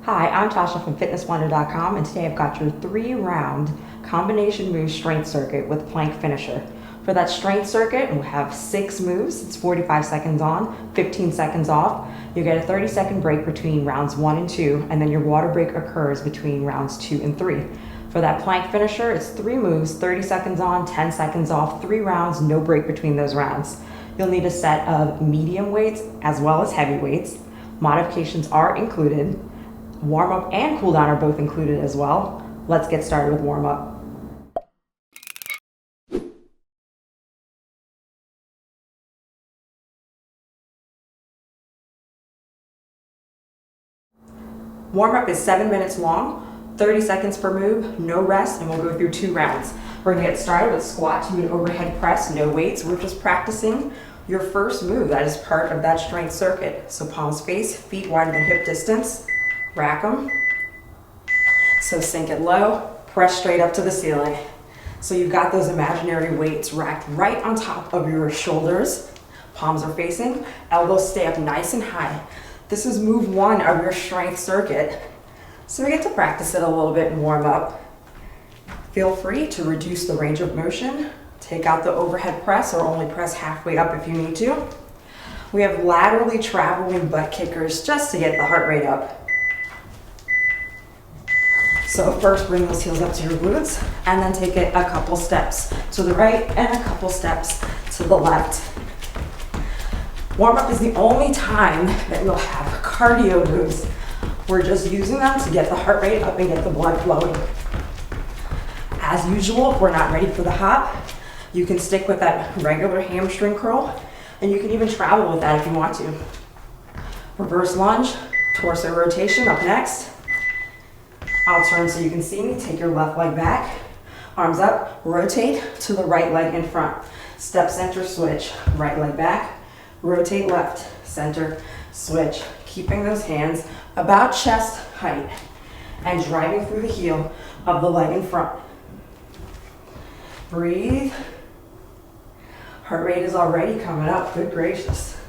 Hi, I'm Tasha from fitnesswonder.com, and today I've got your 3-round combination move strength circuit with plank finisher. For that strength circuit, we'll have 6 moves. It's 45 seconds on, 15 seconds off. You get a 30-second break between rounds 1 and 2, and then your water break occurs between rounds 2 and 3. For that plank finisher, it's 3 moves, 30 seconds on, 10 seconds off, 3 rounds, no break between those rounds. You'll need a set of medium weights as well as heavy weights. Modifications are included. Warm-up and cool-down are both included as well. Let's get started with warm-up. Warm-up is 7 minutes long, 30 seconds per move, no rest, and we'll go through 2 rounds. We're gonna get started with squat to an overhead press, no weights. We're just practicing your first move. That is part of that strength circuit. So palms face, feet wider than hip distance, rack them. So sink it low, press straight up to the ceiling. So you've got those imaginary weights racked right on top of your shoulders. Palms are facing, elbows stay up nice and high. This is move 1 of your strength circuit. So we get to practice it a little bit and warm up. Feel free to reduce the range of motion. Take out the overhead press or only press halfway up if you need to. We have laterally traveling butt kickers just to get the heart rate up. So first bring those heels up to your glutes and then take it a couple steps to the right and a couple steps to the left. Warm up is the only time that you'll have cardio moves. We're just using them to get the heart rate up and get the blood flowing. As usual, if we're not ready for the hop, you can stick with that regular hamstring curl, and you can even travel with that if you want to. Reverse lunge, torso rotation up next. I'll turn so you can see me. Take your left leg back, arms up, rotate to the right leg in front. Step, center, switch. Right leg back, rotate left, center, switch. Keeping those hands about chest height and driving through the heel of the leg in front. Breathe. Heart rate is already coming up, good gracious.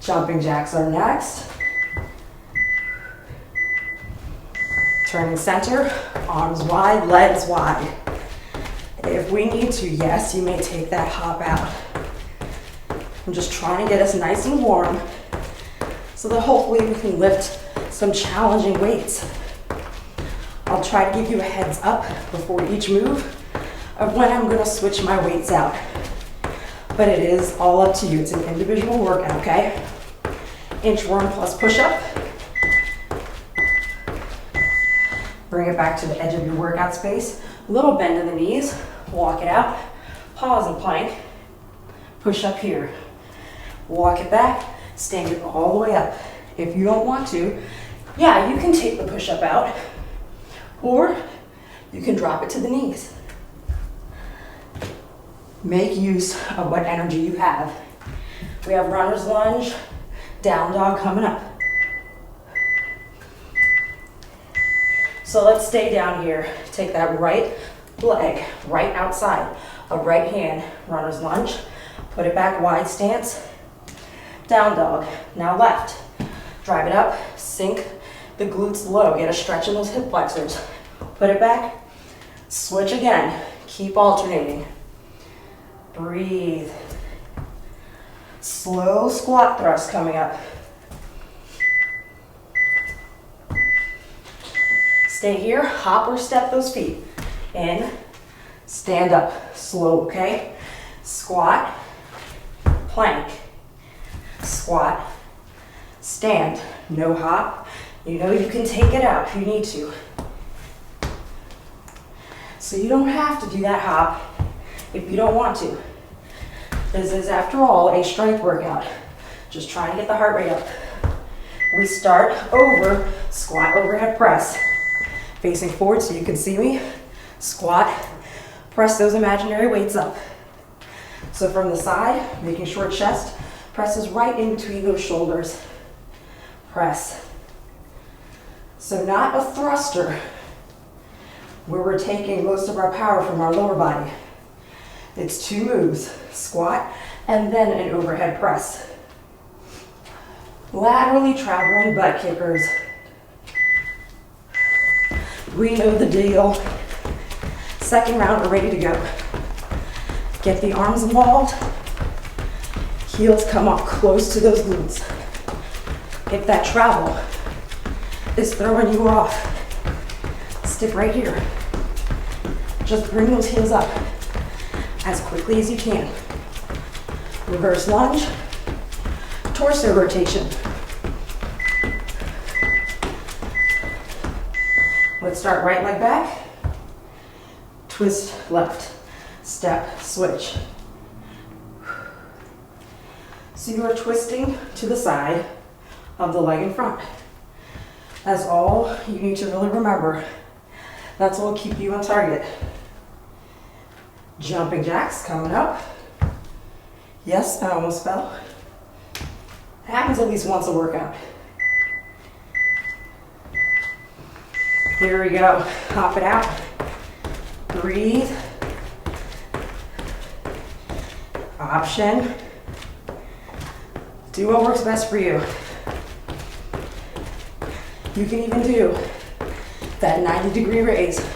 Jumping jacks are next. Turning center, arms wide, legs wide. If we need to, yes, you may take that hop out. I'm just trying to get us nice and warm so that hopefully we can lift some challenging weights. I'll try to give you a heads up before each move of when I'm gonna switch my weights out. But it is all up to you. It's an individual workout, okay? Inchworm plus push-up. Bring it back to the edge of your workout space. Little bend in the knees, walk it out, pause and plank, push up here. Walk it back, stand it all the way up. If you don't want to, yeah, you can take the push-up out, or you can drop it to the knees. Make use of what energy you have. We have runner's lunge, down dog coming up. So let's stay down here. Take that right leg right outside of right hand, runner's lunge. Put it back, wide stance, down dog. Now left. Drive it up, sink the glutes low. Get a stretch in those hip flexors. Put it back, switch again. Keep alternating. Breathe. Slow squat thrust coming up. Stay here, hop or step those feet. In, stand up, slow, okay? Squat, plank, squat, stand. No hop. You know you can take it out if you need to. So you don't have to do that hop if you don't want to. This is, after all, a strength workout. Just trying to get the heart rate up. We start over, squat, overhead press. Facing forward so you can see me. Squat, press those imaginary weights up. So from the side, making sure chest presses right in between those shoulders. Press. So not a thruster, where we're taking most of our power from our lower body. It's 2 moves, squat, and then an overhead press. Laterally traveling butt kickers. We know the deal. Second round, we're ready to go. Get the arms involved. Heels come up close to those glutes. If that travel is throwing you off, stick right here. Just bring those heels up as quickly as you can. Reverse lunge, torso rotation. Let's start right leg back, twist left, step, switch. So you are twisting to the side of the leg in front. That's all you need to really remember. That's what will keep you on target. Jumping jacks coming up. Yes, I almost fell. It happens at least once a workout. Here we go. Hop it out. Breathe. Option. Do what works best for you. You can even do that 90-degree raise.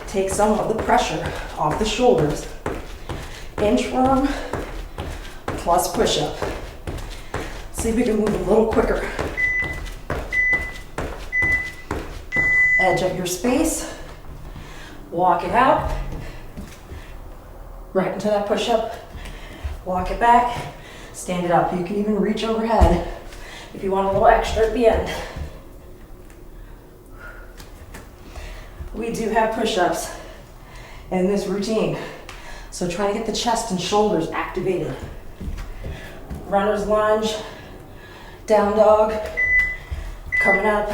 Take some of the pressure off the shoulders. Inchworm plus push-up. See if we can move a little quicker. Edge of your space. Walk it out. Right into that push-up. Walk it back. Stand it up. You can even reach overhead if you want a little extra at the end. We do have push-ups in this routine, so try to get the chest and shoulders activated. Runner's lunge, down dog, coming up.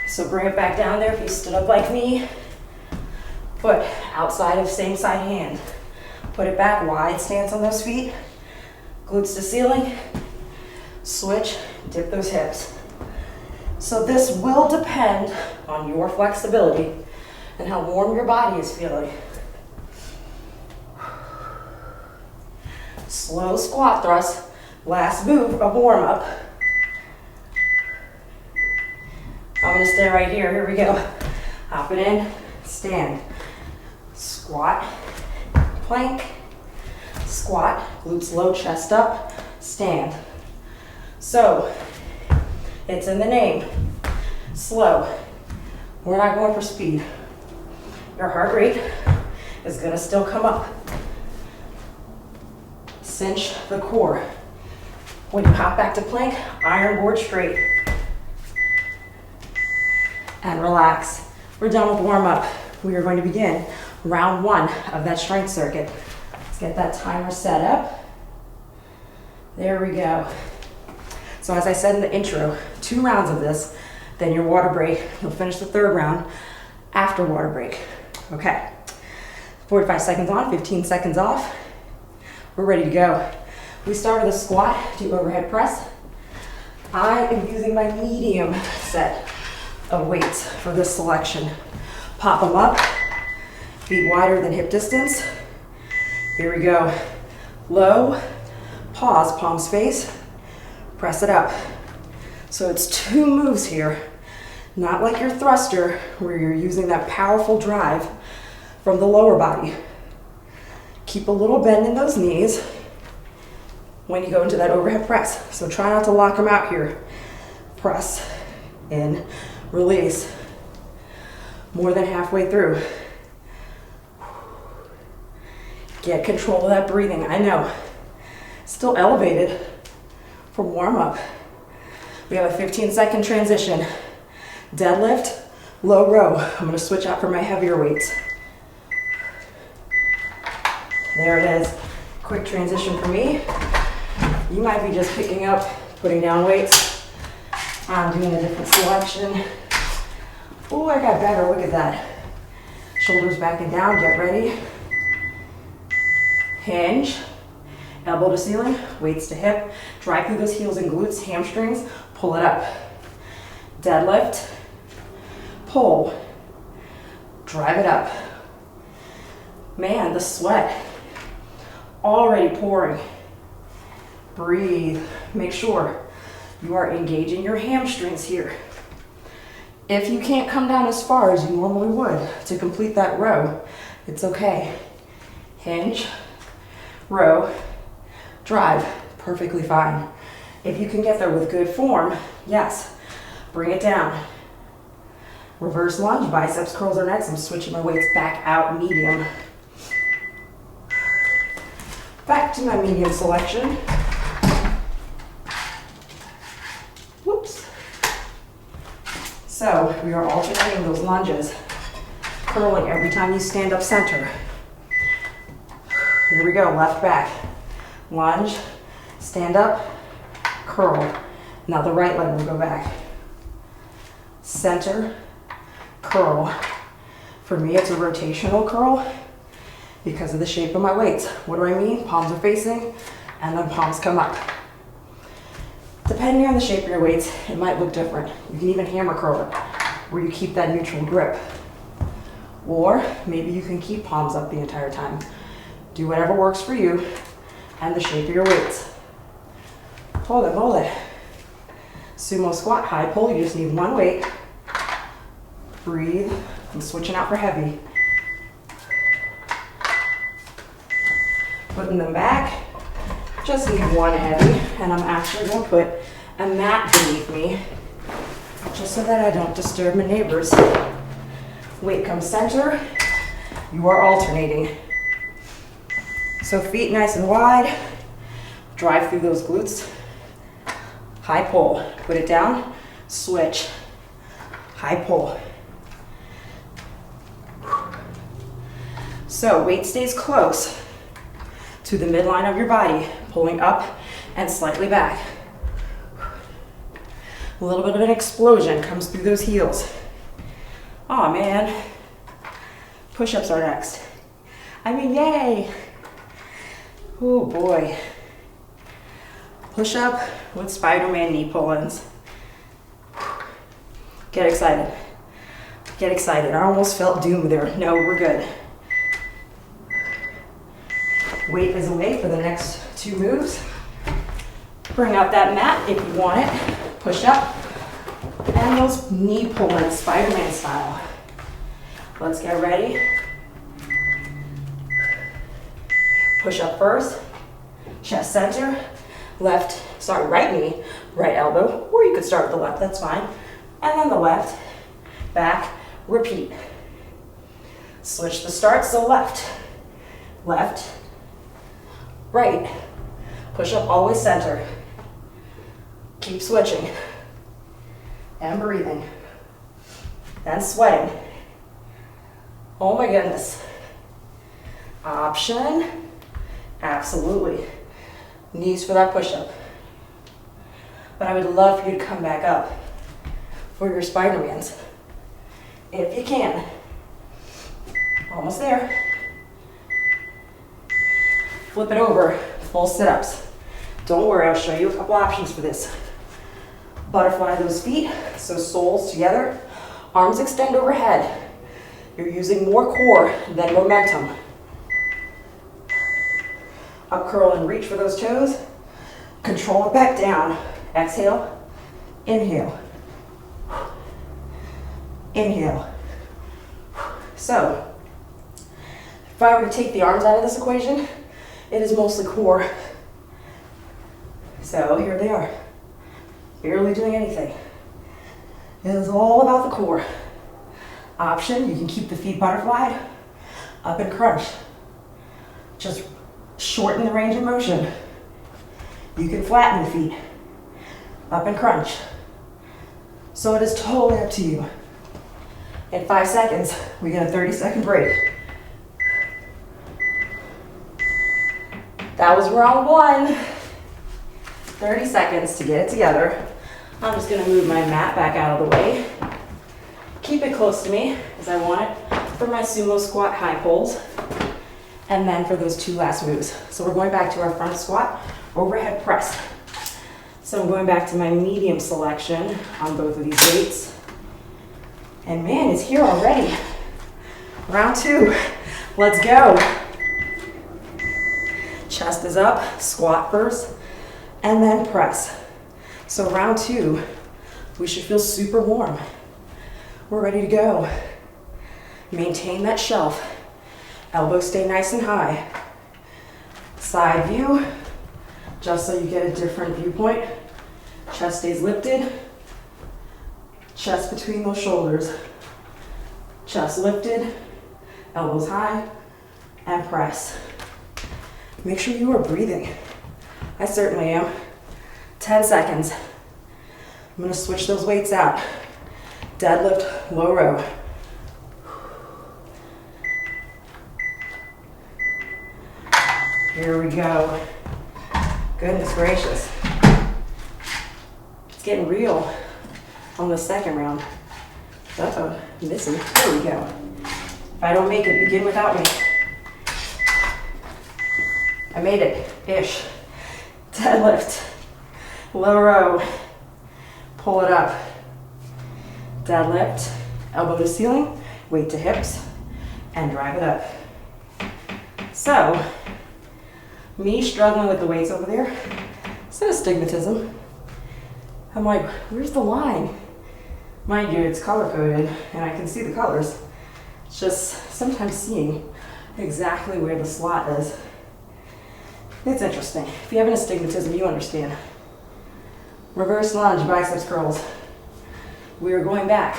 So bring it back down there if you stood up like me. Foot outside of same side hand. Put it back, wide stance on those feet. Glutes to ceiling. Switch, dip those hips. So this will depend on your flexibility and how warm your body is feeling. Slow squat thrust. Last move of warm up. I'm gonna stay right here. Here we go. Hop it in, stand. Squat, plank, squat, glutes low, chest up, stand. So, it's in the name. Slow. We're not going for speed. Your heart rate is gonna still come up. Cinch the core. When you hop back to plank, iron board straight. And relax. We're done with warm up. We are going to begin round one of that strength circuit. Let's get that timer set up. There we go. So as I said in the intro, 2 rounds of this, then your water break. You'll finish the 3rd round after water break. Okay, 45 seconds on, 15 seconds off. We're ready to go. We start with a squat, do overhead press. I am using my medium set of weights for this selection. Pop them up, feet wider than hip distance. Here we go. Low, pause, palms face, press it up. So it's 2 moves here, not like your thruster where you're using that powerful drive from the lower body. Keep a little bend in those knees when you go into that overhead press. So try not to lock them out here. Press in, release. More than halfway through. Get control of that breathing. I know, still elevated from warm up. We have a 15-second transition. Deadlift, low row. I'm gonna switch out for my heavier weights. There it is. Quick transition for me. You might be just picking up, putting down weights. I'm doing a different selection. Oh, I got better, look at that. Shoulders back and down, get ready. Hinge, elbow to ceiling, weights to hip. Drive through those heels and glutes, hamstrings, pull it up. Deadlift, pull, drive it up. Man, the sweat already pouring. Breathe, make sure you are engaging your hamstrings here. If you can't come down as far as you normally would to complete that row, it's okay. Hinge, row, drive, perfectly fine. If you can get there with good form, yes, bring it down. Reverse lunge, biceps curls are next. I'm switching my weights back out, medium. Back to my medium selection. Whoops. So we are alternating those lunges, curling every time you stand up center. Here we go, left back. Lunge, stand up, curl. Now the right leg will go back. Center, curl. For me, it's a rotational curl because of the shape of my weights. What do I mean? Palms are facing and then palms come up. Depending on the shape of your weights, it might look different. You can even hammer curl it where you keep that neutral grip. Or maybe you can keep palms up the entire time. Do whatever works for you and the shape of your weights. Hold it, hold it. Sumo squat, high pull, you just need one weight. Breathe. I'm switching out for heavy. Putting them back. Just need one heavy, and I'm actually going to put a mat beneath me just so that I don't disturb my neighbors. Weight comes center. You are alternating. So feet nice and wide. Drive through those glutes. High pull. Put it down. Switch. High pull. So weight stays close to the midline of your body, pulling up and slightly back. A little bit of an explosion comes through those heels. Oh man. Push-ups are next. I mean, yay. Oh boy. Push-up with Spider-Man knee pull-ins. Get excited. Get excited. I almost felt doom there. No, we're good. Weight is away for the next two moves. Bring out that mat if you want it. Push up. And those knee pull-ins, Spider-Man style. Let's get ready. Push up first. Chest center. Right knee, right elbow. Or you could start with the left, that's fine. And then the left, back, repeat. Switch the start, so left, right. Push up, always center. Keep switching. And breathing. And sweating. Oh my goodness. Option. Absolutely. Knees for that push-up. But I would love for you to come back up for your Spider-Mans. If you can. Almost there. Flip it over, full sit-ups. Don't worry, I'll show you a couple options for this. Butterfly those feet, so soles together. Arms extend overhead. You're using more core than momentum. Up curl and reach for those toes. Control it back down. Exhale, inhale. Inhale. So, if I were to take the arms out of this equation, it is mostly core. So here they are, barely doing anything. It is all about the core. Option, you can keep the feet butterflied, up and crunch. Just shorten the range of motion. You can flatten the feet, up and crunch. So it is totally up to you. In 5 seconds, we get a 30-second break. That was round one. 30 seconds to get it together. I'm just gonna move my mat back out of the way. Keep it close to me, because I want it for my sumo squat high pulls. And then for those two last moves. So we're going back to our front squat, overhead press. So I'm going back to my medium selection on both of these weights. And man, it's here already. Round two, let's go. Chest is up, squat first, and then press. So round two, we should feel super warm. We're ready to go. Maintain that shelf. Elbows stay nice and high. Side view, just so you get a different viewpoint. Chest stays lifted. Chest between those shoulders. Chest lifted, elbows high, and press. Make sure you are breathing. I certainly am. 10 seconds. I'm gonna switch those weights out. Deadlift, low row. Here we go. Goodness gracious. It's getting real on the second round. Uh-oh, missing. There we go. If I don't make it, begin without me. I made it, ish. Deadlift, low row, pull it up. Deadlift, elbow to ceiling, weight to hips, and drive it up. So, me struggling with the weights over there, instead of stigmatism, I'm like, where's the line? Mind you, it's color coded and I can see the colors. It's just sometimes seeing exactly where the slot is. It's interesting. If you have an astigmatism, you understand. Reverse lunge, biceps curls. We are going back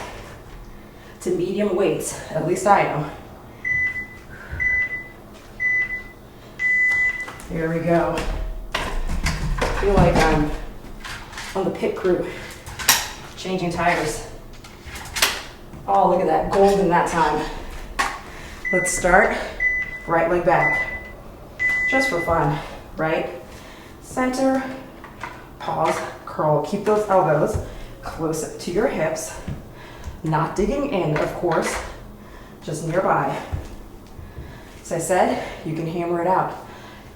to medium weights, at least I am. Here we go. I feel like I'm on the pit crew, changing tires. Oh, look at that, golden that time. Let's start, right leg back. Just for fun, right? Center, pause, curl. Keep those elbows close to your hips. Not digging in, of course, just nearby. As I said, you can hammer it out.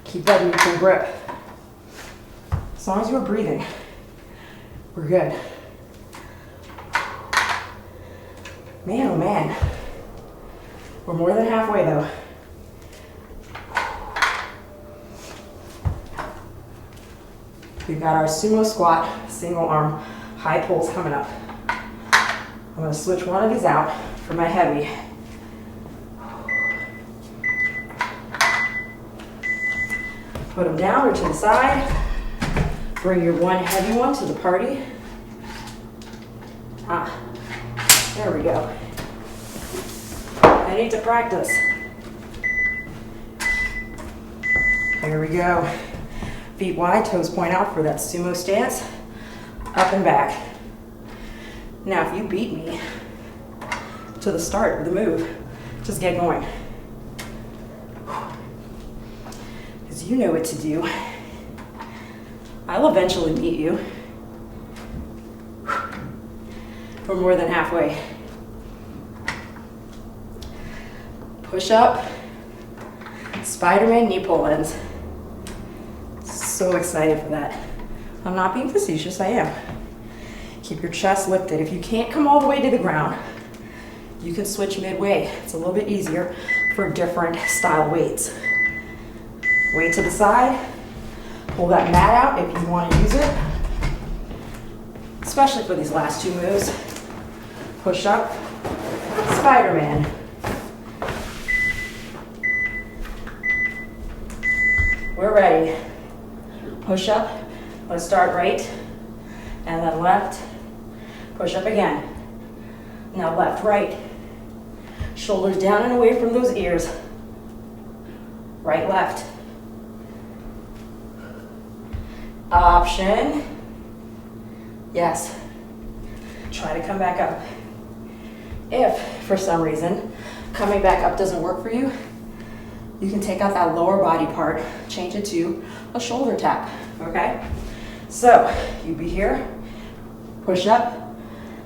Keep that neutral grip. As long as you're breathing, we're good. Man, oh man. We're more than halfway though. We've got our sumo squat, single arm, high pulls coming up. I'm gonna switch one of these out for my heavy. Put them down or to the side. Bring your one heavy one to the party. There we go. I need to practice. Here we go. Feet wide, toes point out for that sumo stance. Up and back. Now, if you beat me to the start of the move, just get going. Because you know what to do. I'll eventually beat you. We're more than halfway. Push up, Spider-Man knee pull-ins. So excited for that. I'm not being facetious, I am. Keep your chest lifted. If you can't come all the way to the ground, you can switch midway. It's a little bit easier for different style weights. Weight to the side, pull that mat out if you want to use it, especially for these last two moves. Push up, Spider-Man. We're ready. Push up. Let's start right and then left. Push up again. Now left, right. Shoulders down and away from those ears. Right, left. Option. Yes. Try to come back up. If, for some reason, coming back up doesn't work for you, you can take out that lower body part, change it to a shoulder tap, okay? So, you be here, push up,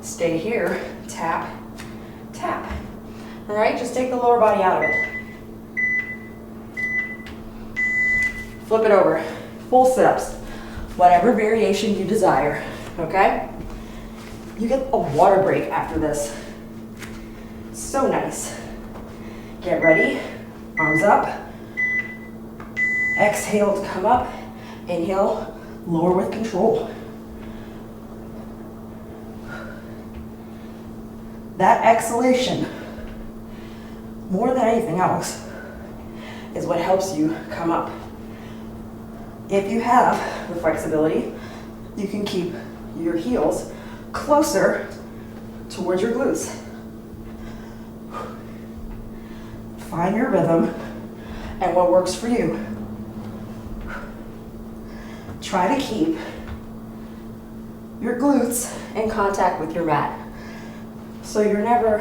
stay here, tap, tap. All right, just take the lower body out of it. Flip it over, full sit-ups, whatever variation you desire, okay? You get a water break after this. So nice. Get ready. Arms up. Exhale to come up. Inhale, lower with control. That exhalation, more than anything else, is what helps you come up. If you have the flexibility, you can keep your heels closer towards your glutes. Find your rhythm and what works for you. Try to keep your glutes in contact with your mat, so you're never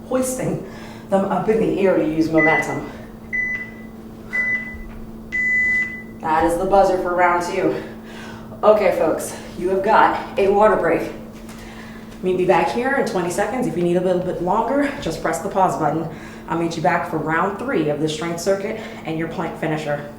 hoisting them up in the air to use momentum. That is the buzzer for round 2. Okay, folks, you have got a water break. Meet me back here in 20 seconds. If you need a little bit longer, just press the pause button. I'll meet you back for round 3 of the strength circuit and your plank finisher.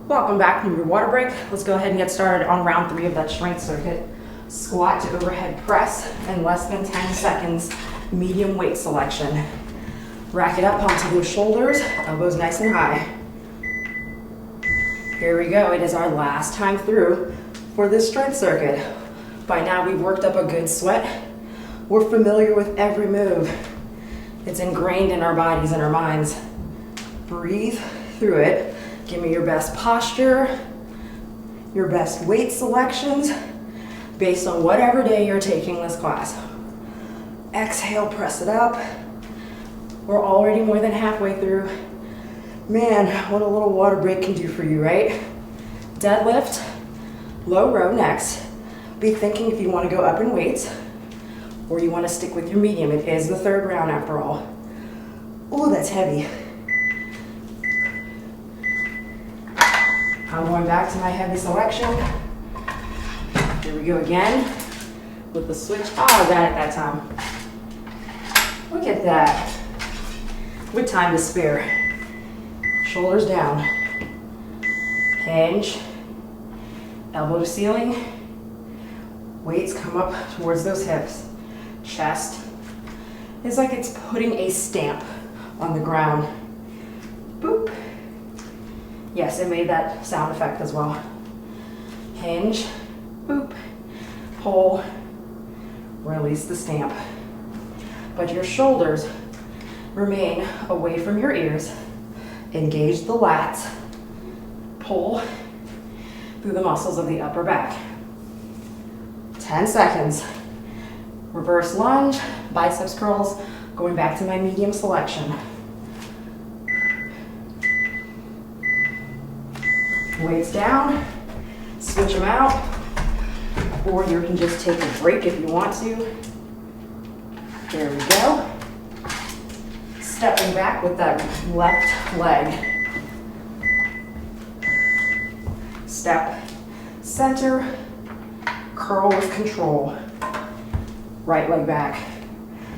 Welcome back from your water break. Let's go ahead and get started on round 3 of that strength circuit. Squat to overhead press in less than 10 seconds, medium weight selection. Rack it up onto those shoulders, elbows nice and high. Here we go, it is our last time through for this strength circuit. By now we've worked up a good sweat. We're familiar with every move. It's ingrained in our bodies and our minds. Breathe through it. Give me your best posture, your best weight selections, based on whatever day you're taking this class. Exhale, press it up. We're already more than halfway through. Man, what a little water break can do for you, right? Deadlift, low row next. Be thinking if you want to go up in weights or you want to stick with your medium. It is the 3rd round after all. Oh, that's heavy. I'm going back to my heavy selection. Here we go again with the switch. Oh, I got it that time. Look at that. With time to spare. Shoulders down. Hinge. Elbow to ceiling. Weights come up towards those hips. Chest is like it's putting a stamp on the ground. Boop. Yes, it made that sound effect as well. Hinge, boop, pull, release the stamp. But your shoulders remain away from your ears. Engage the lats, pull through the muscles of the upper back. 10 seconds. Reverse lunge, biceps curls, going back to my medium selection. Weights down, switch them out, or you can just take a break if you want to. There we go. Stepping back with that left leg. Step, center, curl with control. Right leg back,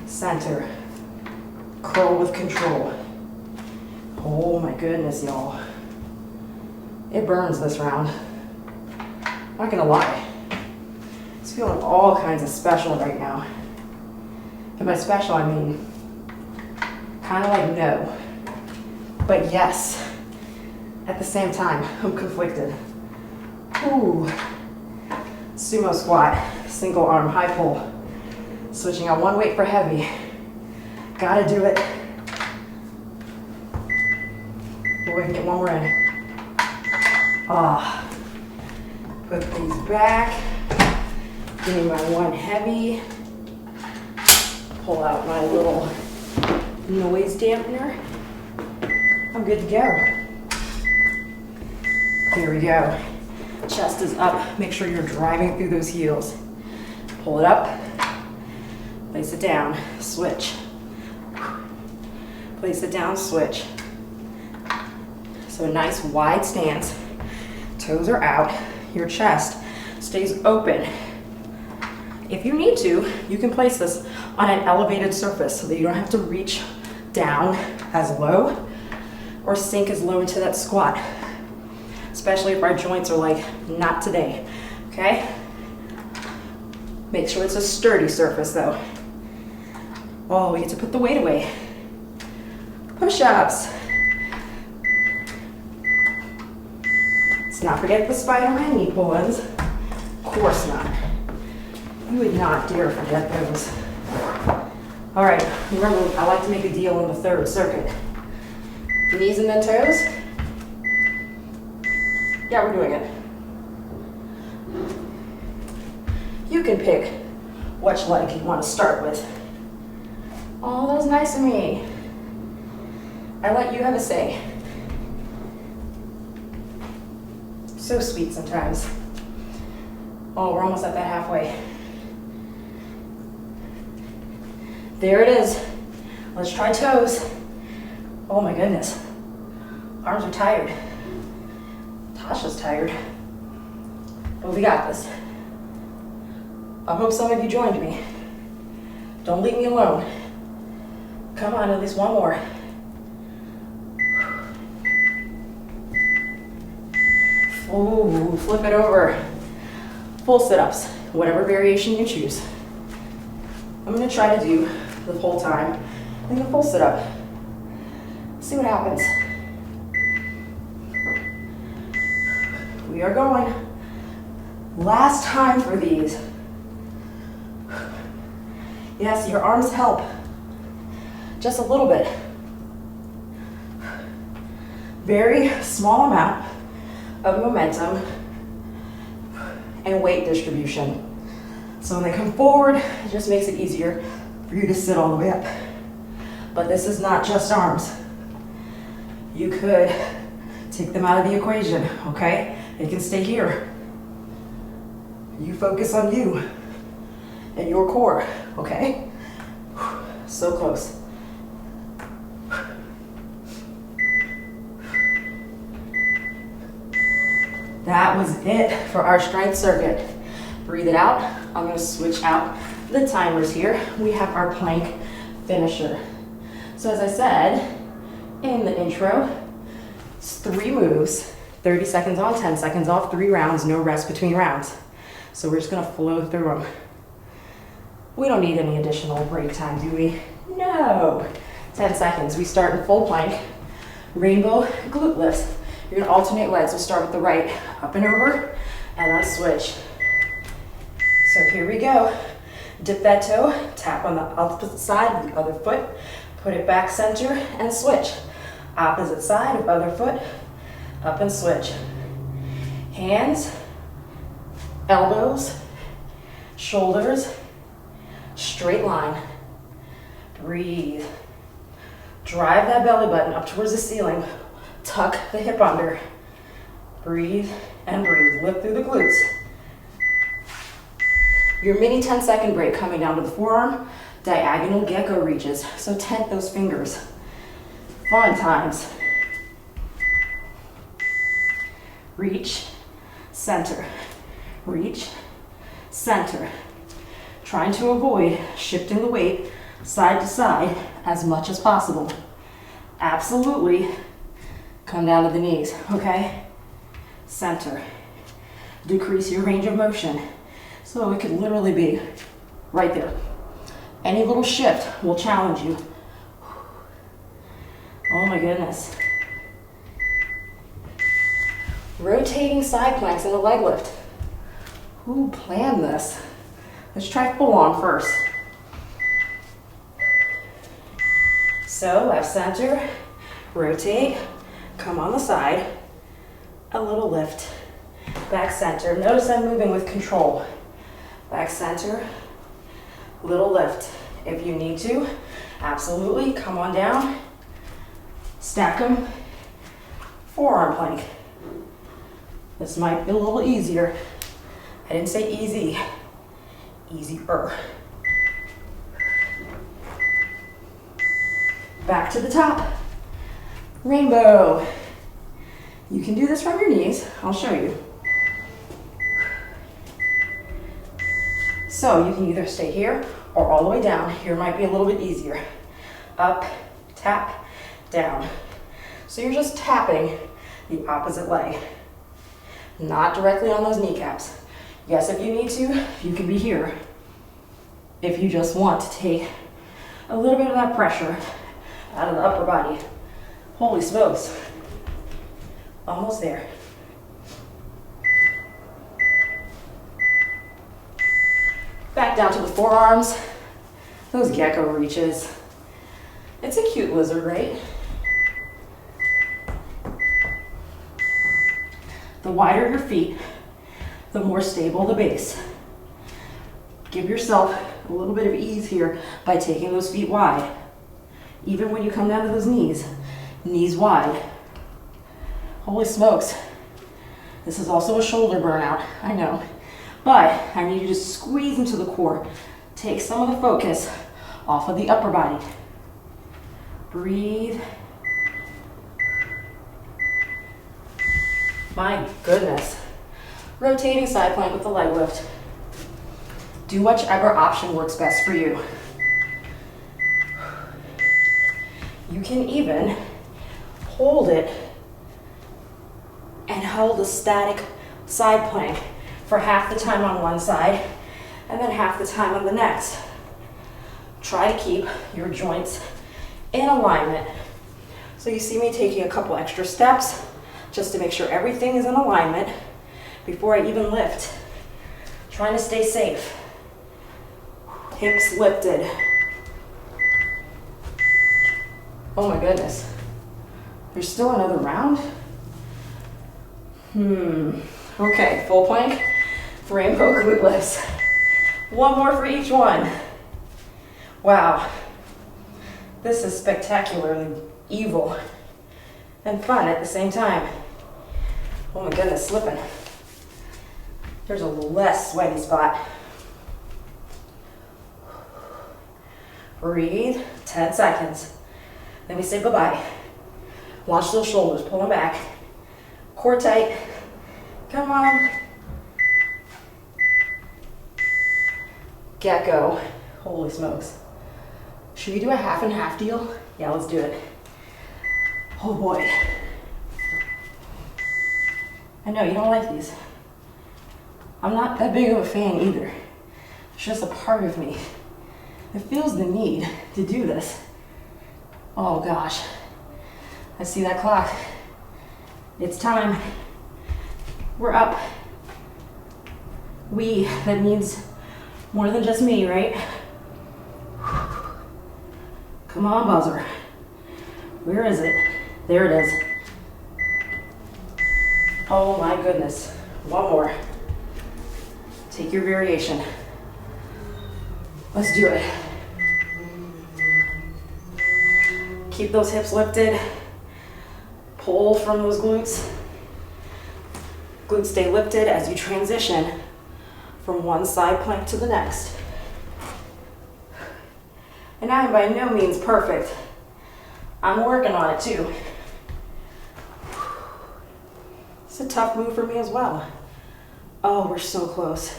center, curl with control. Oh my goodness, y'all. It burns this round. Not gonna lie. It's feeling all kinds of special right now. And by special, I mean kind of like no, but yes. At the same time, I'm conflicted. Ooh. Sumo squat, single arm high pull. Switching out one weight for heavy. Gotta do it. We're gonna get one more in. Ah, put these back, give me my one heavy, pull out my little noise dampener. I'm good to go. Here we go. Chest is up, make sure you're driving through those heels. Pull it up, place it down, switch. Place it down, switch. So a nice wide stance. Toes are out, your chest stays open. If you need to, you can place this on an elevated surface so that you don't have to reach down as low or sink as low into that squat. It's especially if our joints are like, not today, okay? Make sure it's a sturdy surface though. Oh, we get to put the weight away. Push-ups. Let's not forget the Spider-Man knee pull-ins. Of course not. You would not dare forget those. All right, remember, I like to make a deal in the third circuit. Knees and then toes. Yeah, we're doing it. You can pick which leg you want to start with. Oh, that was nice of me. I let you have a say. So sweet sometimes. Oh, we're almost at that halfway. There it is. Let's try toes. Oh my goodness. Arms are tired. Tasha's tired. But we got this. I hope some of you joined me. Don't leave me alone. Come on, at least one more. Ooh, flip it over. Full sit-ups, whatever variation you choose. I'm gonna try to do the whole time in the full sit-up. See what happens. We are going. Last time for these. Yes, your arms help. Just a little bit. Very small amount of momentum and weight distribution. So when they come forward, it just makes it easier for you to sit all the way up. But this is not just arms. You could take them out of the equation, okay? They can stay here. You focus on you and your core, okay? So close. That was it for our strength circuit. Breathe it out. I'm gonna switch out the timers here. We have our plank finisher. So as I said in the intro, it's 3 moves, 30 seconds on, 10 seconds off, 3 rounds, no rest between rounds. So we're just gonna flow through them. We don't need any additional break time, do we? No. 10 seconds. We start in full plank, rainbow glute lifts. You're gonna alternate legs. We'll start with the right, up and over, and then switch. So here we go. Dip that toe, tap on the opposite side of the other foot, put it back center, and switch. Opposite side of other foot, up and switch. Hands, elbows, shoulders, straight line. Breathe. Drive that belly button up towards the ceiling. Tuck the hip under. Breathe and breathe. Lift through the glutes. Your mini 10-second break coming down to the forearm, diagonal gecko reaches. So tent those fingers. Fun times. Reach, center. Reach, center. Trying to avoid shifting the weight side to side as much as possible. Absolutely. Come down to the knees, okay? Center. Decrease your range of motion. So it could literally be right there. Any little shift will challenge you. Oh my goodness. Rotating side planks in a leg lift. Who planned this? Let's try full on first. So left center, rotate, come on the side, a little lift, back center. Notice I'm moving with control. Back center, little lift. If you need to, absolutely, come on down, stack them, forearm plank. This might be a little easier. I didn't say easy, easier. Back to the top, rainbow. You can do this from your knees, I'll show you. So you can either stay here or all the way down. Here might be a little bit easier. Up, tap, down. So you're just tapping the opposite leg. not directly on those kneecaps. Yes, if you need to, you can be here. If you just want to take a little bit of that pressure out of the upper body. Holy smokes. Almost there. Back down to the forearms. Those gecko reaches. It's a cute lizard, right? The wider your feet, the more stable the base. Give yourself a little bit of ease here by taking those feet wide. Even when you come down to those knees, knees wide. Holy smokes. This is also a shoulder burnout, I know. But I need you to squeeze into the core. Take some of the focus off of the upper body. Breathe. My goodness. Rotating side plank with the leg lift. Do whichever option works best for you. You can even hold it and hold a static side plank for half the time on one side and then half the time on the next. Try to keep your joints in alignment. So you see me taking a couple extra steps just to make sure everything is in alignment before I even lift. Trying to stay safe. Hips lifted. Oh my goodness. There's still another round? Okay, full plank, rainbow glute lifts. One more for each one. Wow. This is spectacularly evil and fun at the same time. Oh my goodness, slipping. There's a less sweaty spot. Breathe, 10 seconds. Then we say bye-bye. Watch those shoulders, pull them back. Core tight. Come on. Gecko. Holy smokes. Should we do a half and half deal? Yeah, let's do it. Oh boy. I know, you don't like these. I'm not that big of a fan either. It's just a part of me that feels the need to do this. Oh gosh. I see that clock. It's time. We're up. We, that means more than just me, right? Come on, buzzer. Where is it? There it is. Oh my goodness. One more. Take your variation. Let's do it. Keep those hips lifted. Pull from those glutes. Glutes stay lifted as you transition from one side plank to the next. And I am by no means perfect. I'm working on it too. It's a tough move for me as well. Oh, we're so close.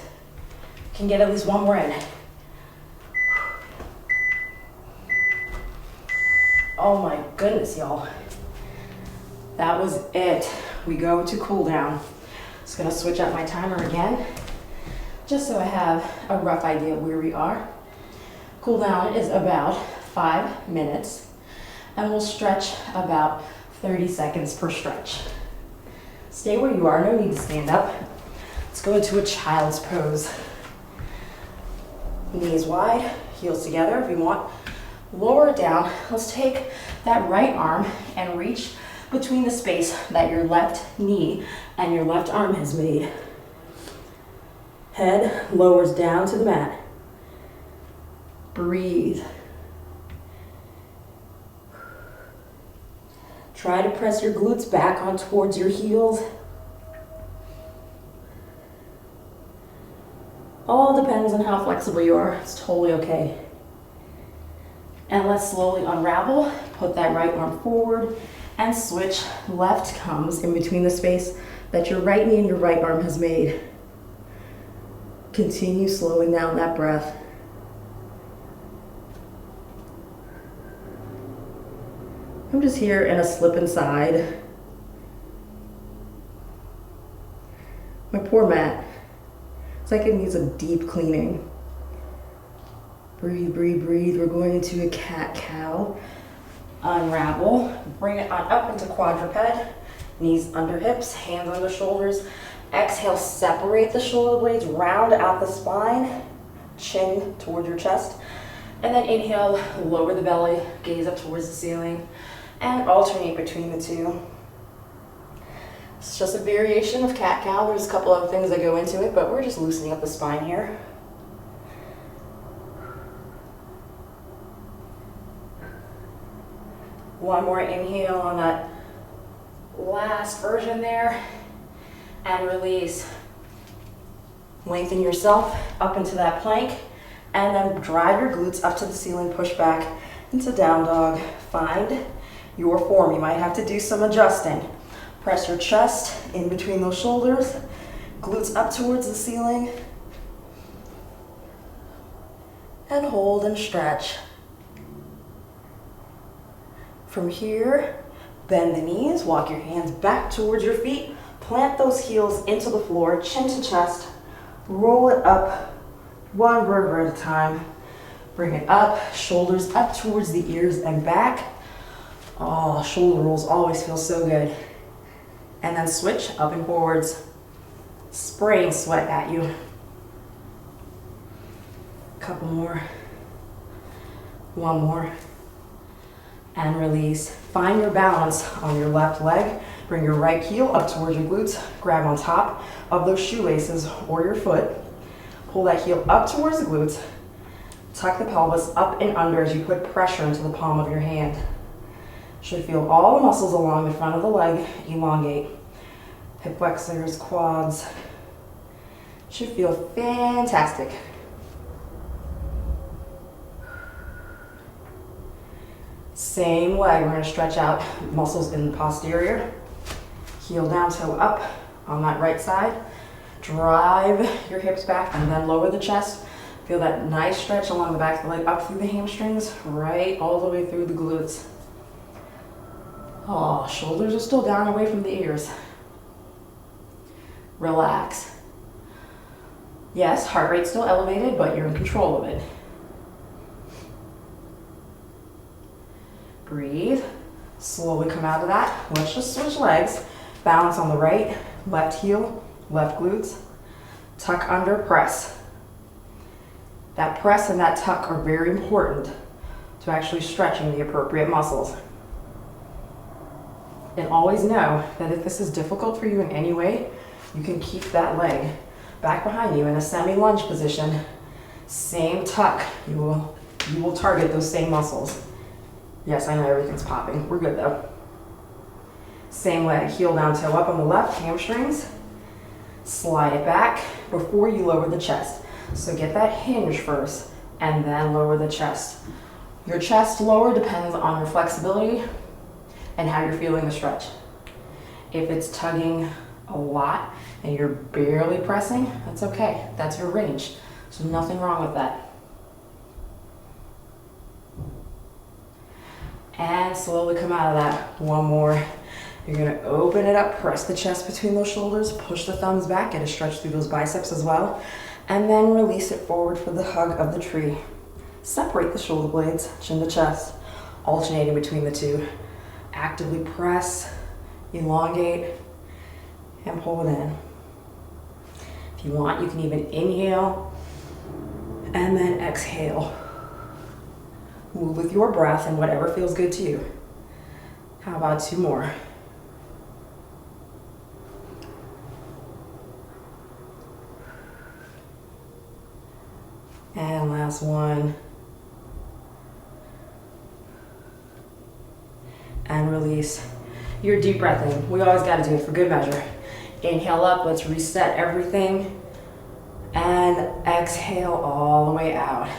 Can get at least one more in. Oh my goodness, y'all. That was it. We go to cool down. Just gonna switch up my timer again, just so I have a rough idea of where we are. Cool down is about 5 minutes, and we'll stretch about 30 seconds per stretch. Stay where you are, no need to stand up. Let's go into a child's pose. Knees wide, heels together if you want. Lower it down. Let's take that right arm and reach between the space that your left knee and your left arm has made. Head lowers down to the mat. Breathe. Try to press your glutes back on towards your heels. All depends on how flexible you are. It's totally okay. And let's slowly unravel. Put that right arm forward and switch. Left comes in between the space that your right knee and your right arm has made. Continue slowing down that breath. I'm just here in a slip inside. My poor mat. It's like it needs a deep cleaning. Breathe, breathe, breathe. We're going into a cat-cow. Unravel. Bring it on up into quadruped. Knees under hips, hands under shoulders. Exhale, separate the shoulder blades, round out the spine, chin towards your chest. And then inhale, lower the belly, gaze up towards the ceiling, and alternate between the two. It's just a variation of cat-cow. There's a couple other things that go into it, but we're just loosening up the spine here. One more inhale on that last version there, and release. Lengthen yourself up into that plank, and then drive your glutes up to the ceiling, push back into down dog. Find your form. You might have to do some adjusting. Press your chest in between those shoulders, glutes up towards the ceiling, and hold and stretch. From here, bend the knees, walk your hands back towards your feet, plant those heels into the floor, chin to chest, roll it up one vertebra at a time. Bring it up, shoulders up towards the ears and back. Oh, shoulder rolls always feel so good. And then switch up and forwards, spraying sweat at you. Couple more. One more. And release. Find your balance on your left leg. Bring your right heel up towards your glutes. Grab on top of those shoelaces or your foot. Pull that heel up towards the glutes. Tuck the pelvis up and under as you put pressure into the palm of your hand. Should feel all the muscles along the front of the leg elongate. Hip flexors, quads. Should feel fantastic. Same leg, we're going to stretch out muscles in the posterior. Heel down, toe up on that right side. Drive your hips back and then lower the chest. Feel that nice stretch along the back of the leg, up through the hamstrings, right all the way through the glutes. Oh, shoulders are still down away from the ears. Relax. Yes, heart rate's still elevated, but you're in control of it. Breathe. Slowly come out of that. Let's just switch legs. Balance on the right, left heel, left glutes. Tuck under, press. That press and that tuck are very important to actually stretching the appropriate muscles. And always know that if this is difficult for you in any way, you can keep that leg back behind you in a semi-lunge position. Same tuck. You will target those same muscles. Yes, I know everything's popping. We're good though. Same leg, heel down, toe up on the left, hamstrings. Slide it back before you lower the chest. So get that hinge first and then lower the chest. Your chest lower depends on your flexibility and how you're feeling the stretch. If it's tugging a lot and you're barely pressing, that's okay. That's your range. So nothing wrong with that. And slowly come out of that. One more. You're gonna open it up, press the chest between those shoulders, push the thumbs back, get a stretch through those biceps as well, and then release it forward for the hug of the tree. Separate the shoulder blades, chin to chest, alternating between the two. Actively press, elongate, and pull it in. If you want, you can even inhale and then exhale. Move with your breath and whatever feels good to you. How about two more? And last one. And release. Your deep breath in. We always got to do it for good measure. Inhale up, let's reset everything. And exhale all the way out.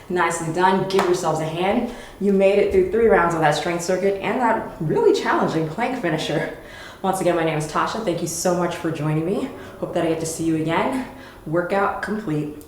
Nicely done. Give yourselves a hand. You made it through 3 rounds of that strength circuit and that really challenging plank finisher. Once again, my name is Tasha. Thank you so much for joining me. Hope that I get to see you again. Workout complete.